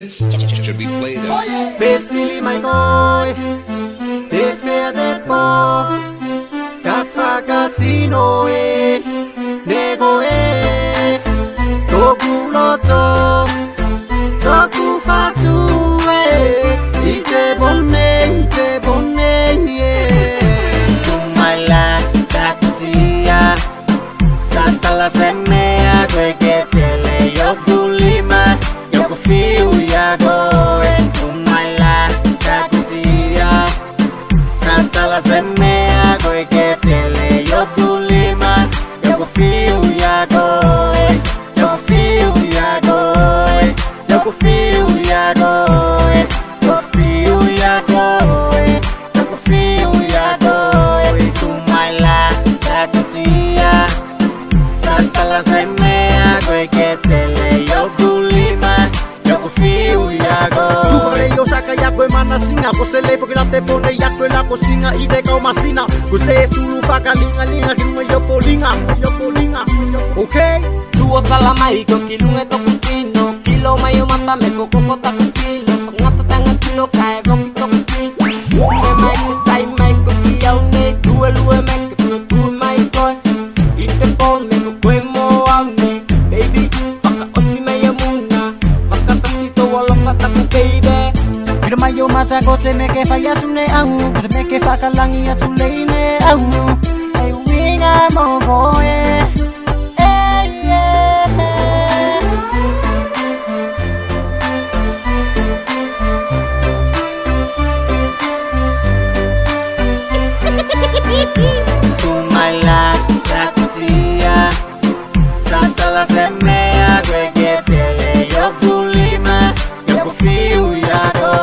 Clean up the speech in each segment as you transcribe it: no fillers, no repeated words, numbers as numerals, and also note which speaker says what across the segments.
Speaker 1: Should be played out.
Speaker 2: Besili mai ngồi để phe để po Café casino nego togu loto togu fatu ite bonne Tumala takutia sasala semea kweke tele yokulima yokufiu yago Tumala takutia sasala semea kweke tele yokulima yokufiu yago yokufiu yago yokufiu yago yokufiu yago yokufiu yago Tumala takutia sasala semea kweke tele yokulima yokufiu yago
Speaker 3: Tuvare yo saca yako emana singa Kose leifo que la te pone yako en la cocina Y de kao masina Kose sulu faka linga linga Kilunga yo polinga Okay
Speaker 4: Tuo salamai ko kilunga to kutino Kilo mayo mata me koko kota kutilo Pangata tanga kilo kae roki to kutino Me mai kusai mai ko kiau ne Due lue me ke tue mai koi Ite pon me ko kue mo au ne Baby Paka osi me ya muna Paka tasito walo kata ku baby
Speaker 2: Kira mayo mata kote meke faya tune au Kira meke faka langi ya tuleine au Ay winga mogo Tumala takutia sasala semea kweke tele yokulima yokufiu yago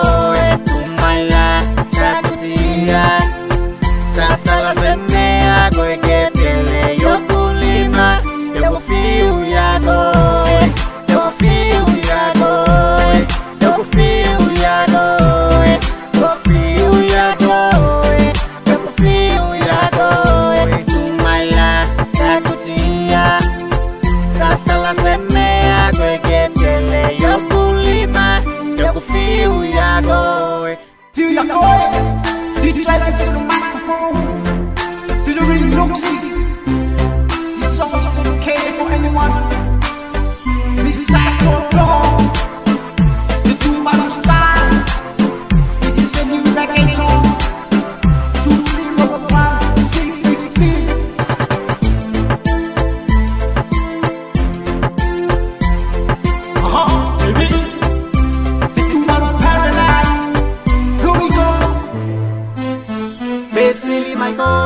Speaker 2: Tumala takutia sasala semea kweke tele yokulima yokufiu yago yokufiu yago yokufiu yago yokufiu yago yokufiu yago Tumala takutia sasala semea kweke tele yokulima yokufiu yago
Speaker 3: Feel your core You try to the microphone Feel the real looksy This song is dedicated for anyone This is like a The Tumbalo style This is a new reggaeton 2, 3, 1, 6, 16 baby The Tumbalo paradise Here we go
Speaker 2: Besili mai ngồi